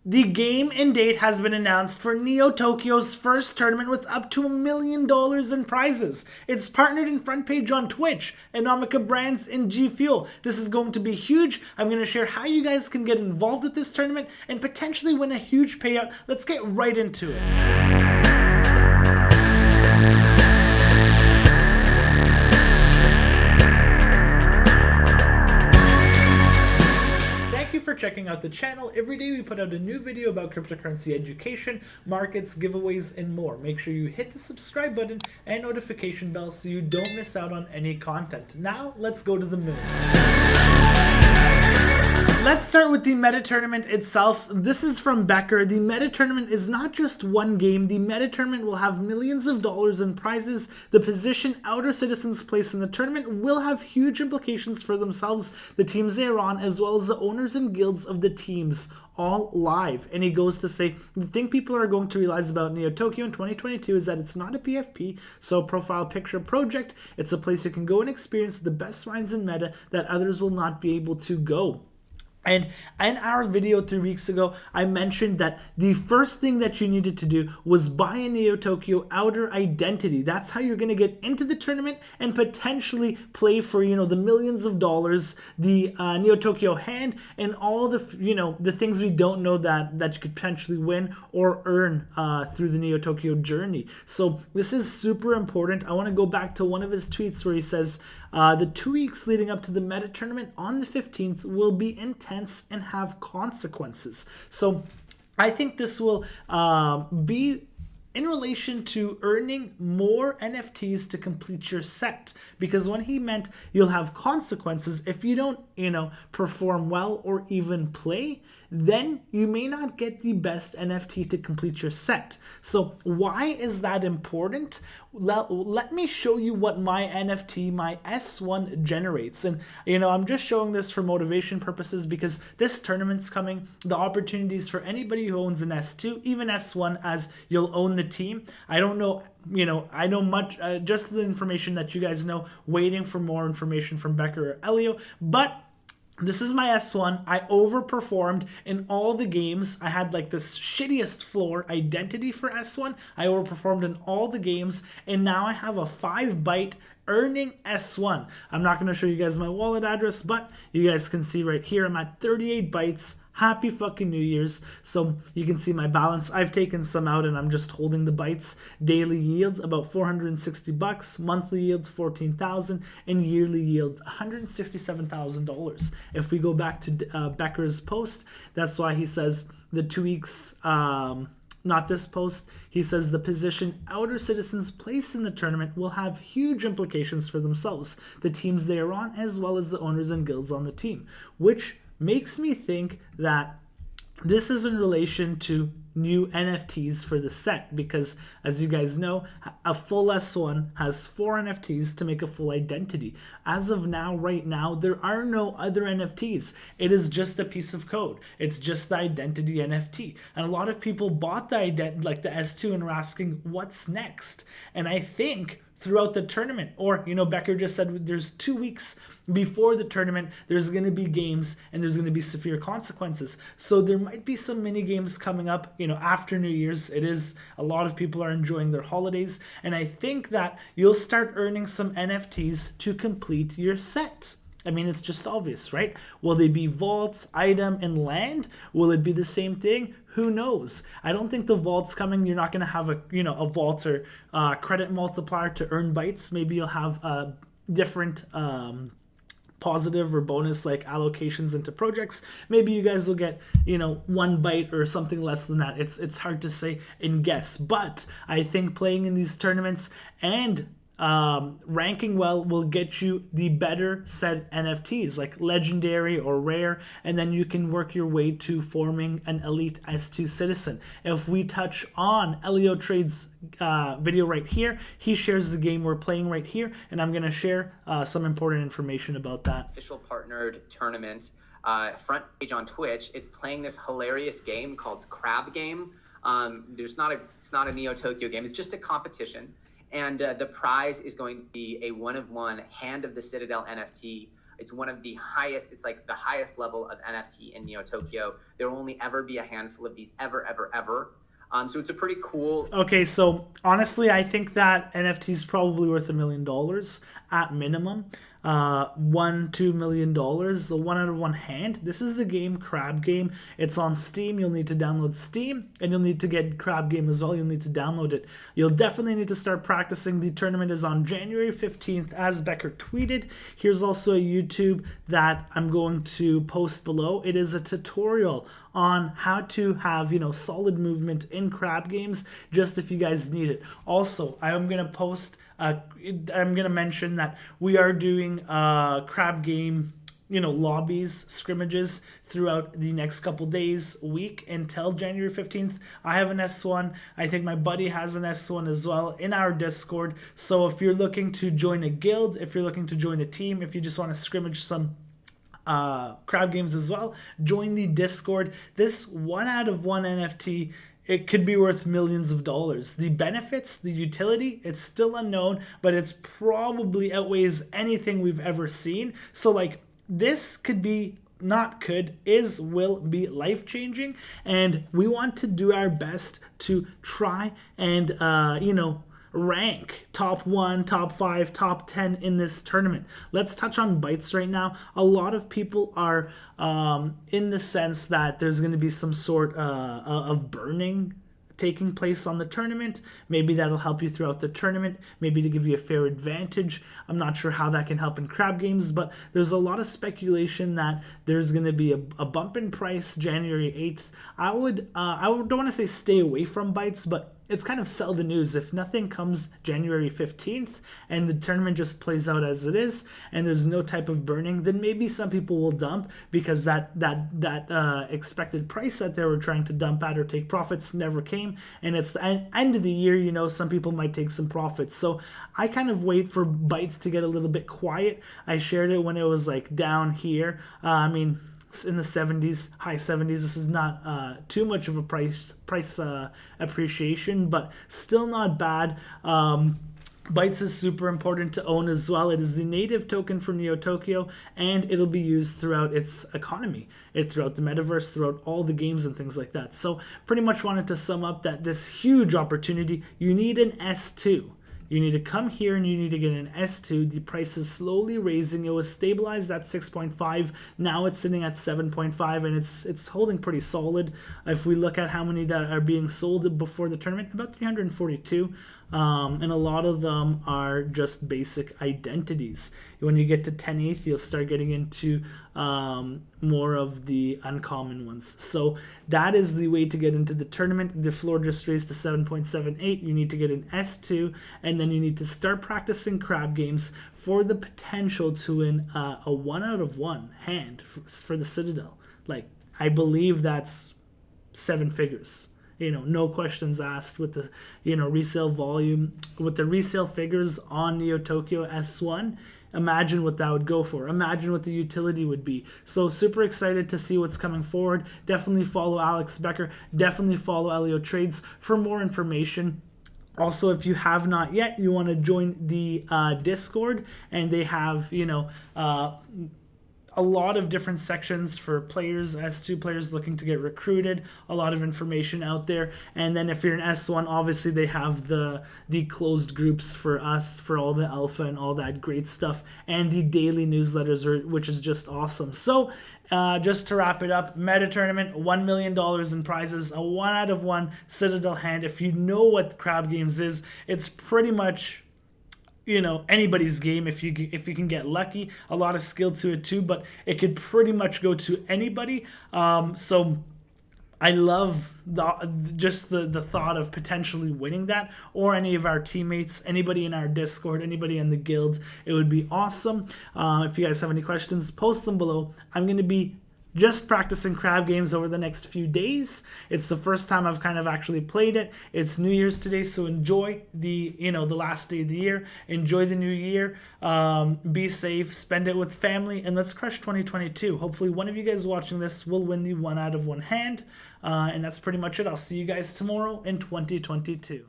The game and date has been announced for NeoTokyo's first tournament with up to $1 million in prizes. It's partnered in Front Page on Twitch, Anomica Brands, and G Fuel. This is going to be huge. I'm going to share how you guys can get involved with this tournament and potentially win a huge payout. Let's get right into it. For checking out the channel. Every day we put out a new video about cryptocurrency education, markets, giveaways, and more. Make sure you hit the subscribe button and notification bell so you don't miss out on any content. Now, let's go to the moon. Let's start with the meta tournament itself. This is from Becker. The meta tournament is not just one game. The meta tournament will have millions of dollars in prizes. The position Outer Citizens place in the tournament will have huge implications for themselves, the teams they are on, as well as the owners and guilds of the teams, all live. And he goes to say, the thing people are going to realize about NeoTokyo in 2022 is that it's not a PFP, so profile picture project. It's a place you can go and experience the best minds in meta that others will not be able to go. And in our video 3 weeks ago, I mentioned that the first thing that you needed to do was buy a NeoTokyo Outer identity. That's how you're going to get into the tournament and potentially play for, the millions of dollars, the NeoTokyo hand, and all the, the things we don't know that you could potentially win or earn through the NeoTokyo journey. So this is super important. I want to go back to one of his tweets where he says, the 2 weeks leading up to the meta tournament on the 15th will be intense and have consequences. So I think this will be in relation to earning more NFTs to complete your set, because when he meant you'll have consequences if you don't, perform well or even play, then you may not get the best NFT to complete your set. So why is that important? Let me show you what my NFT, my S1 generates. And, I'm just showing this for motivation purposes because this tournament's coming. The opportunities for anybody who owns an S2, even S1, as you'll own the team. I don't know, I know much, just the information that you guys know, waiting for more information from Becker Elliotrades, but this is my S1. I overperformed in all the games. I had like this shittiest floor identity for S1. I overperformed in all the games, and now I have a 5 byte earning S1. I'm not going to show you guys my wallet address, but you guys can see right here I'm at 38 bytes. Happy fucking New Year's. So you can see my balance. I've taken some out and I'm just holding the bytes. Daily yield about $460, monthly yield 14,000, and yearly yield $167,000. If we go back to Becker's post, that's why he says the 2 weeks not this post. He says the position Outer Citizens place in the tournament will have huge implications for themselves, the teams they are on, as well as the owners and guilds on the team, which makes me think that this is in relation to new NFTs for the set, because as you guys know, a full S1 has 4 NFTs to make a full identity. As of now, right now, there are no other NFTs. It is just a piece of code. It's just the identity NFT. And a lot of people bought the like the S2 and are asking what's next. And I think throughout the tournament, or Becker just said there's 2 weeks before the tournament, there's going to be games and there's going to be severe consequences. So there might be some mini games coming up, after New Year's. It is, a lot of people are enjoying their holidays, and I think that you'll start earning some NFTs to complete your set. I mean, it's just obvious, right? Will they be vaults, item, and land? Will it be the same thing? Who knows? I don't think the vault's coming. You're not going to have a vault or credit multiplier to earn bytes. Maybe you'll have different positive or bonus like allocations into projects. Maybe you guys will get 1 byte or something less than that. It's hard to say and guess, but I think playing in these tournaments and ranking well will get you the better set NFTs like legendary or rare, and then you can work your way to forming an elite S2 citizen. If we touch on Elliotrades' video right here, he shares the game we're playing right here, and I'm going to share some important information about that. Official partnered tournament, Front Page on Twitch. It's playing this hilarious game called Crab Game. It's not a NeoTokyo game. It's just a competition. And the prize is going to be a 1-of-1 Hand of the Citadel NFT. It's one of the highest, it's like the highest level of NFT in NeoTokyo. There will only ever be a handful of these, ever, ever, ever. So it's a pretty cool. Okay, so honestly, I think that NFT is probably worth $1 million at minimum. $1-2 million, a 1 out of 1 hand. This is the game Crab Game. It's on Steam. You'll need to download Steam, and you'll need to get Crab Game as well. You'll need to download it. You'll definitely need to start practicing. The tournament is on January 15th, as Becker tweeted. Here's also a YouTube that I'm going to post below. It is a tutorial on how to have, solid movement in crab games, just if you guys need it. Also, I'm going to post, I'm going to mention that we are doing crab game, lobbies, scrimmages throughout the next couple days, week, until January 15th. I have an S1. I think my buddy has an S1 as well in our Discord. So if you're looking to join a guild, if you're looking to join a team, if you just want to scrimmage some crowd games as well, join the Discord. This 1 out of 1 NFT, it could be worth millions of dollars. The benefits, the utility, it's still unknown, but it's probably outweighs anything we've ever seen. So like, this could be, will be life-changing, and we want to do our best to try and rank top 1, top 5, top 10 in this tournament. Let's touch on Bytes right now. A lot of people are in the sense that there's going to be some sort of burning taking place on the tournament. Maybe that'll help you throughout the tournament, maybe to give you a fair advantage. I'm not sure how that can help in crab games, but there's a lot of speculation that there's going to be a bump in price January 8th. I don't want to say stay away from Bytes, but it's kind of sell the news. If nothing comes January 15th and the tournament just plays out as it is and there's no type of burning, then maybe some people will dump because that expected price that they were trying to dump at or take profits never came. And it's the end of the year, some people might take some profits. So I kind of wait for Bytes to get a little bit quiet. I shared it when it was like down here. In the 70s, high 70s. This is not too much of a price appreciation, but still not bad. Bytes is super important to own as well. It is the native token for NeoTokyo, and it'll be used throughout its economy, throughout the metaverse, throughout all the games and things like that. So pretty much wanted to sum up that this huge opportunity, you need an S2. You need to come here and you need to get an S2. The price is slowly raising. It was stabilized at 6.5. Now it's sitting at 7.5, and it's holding pretty solid. If we look at how many that are being sold before the tournament, about 342. And a lot of them are just basic identities. When you get to 10 ETH, you'll start getting into more of the uncommon ones. So that is the way to get into the tournament. The floor just raised to 7.78. You need to get an S2, and then you need to start practicing crab games for the potential to win a 1 out of 1 hand for the Citadel. Like, I believe that's 7 figures. No questions asked with the, resale volume, with the resale figures on NeoTokyo S1. Imagine what that would go for. Imagine what the utility would be. So super excited to see what's coming forward. Definitely follow Alex Becker. Definitely follow Elliotrades for more information. Also, if you have not yet, you want to join the Discord, and they have, a lot of different sections for players, S2 players looking to get recruited, a lot of information out there. And then if you're an S1, obviously they have the closed groups for us, for all the alpha and all that great stuff, and the daily newsletters, which is just awesome. So just to wrap it up, meta tournament, $1 million in prizes, a 1 out of 1 Citadel hand. If you know what crab games is, it's pretty much anybody's game if you can get lucky. A lot of skill to it too, but it could pretty much go to anybody. So I love the thought of potentially winning that, or any of our teammates, anybody in our Discord, anybody in the guilds. It would be awesome. If you guys have any questions, post them below. I'm going to be just practicing crab games over the next few days. It's the first time I've kind of actually played it. It's New Year's today, so enjoy the last day of the year. Enjoy the new year. Be safe. Spend it with family, and let's crush 2022. Hopefully, one of you guys watching this will win the 1 out of 1 hand, and that's pretty much it. I'll see you guys tomorrow in 2022.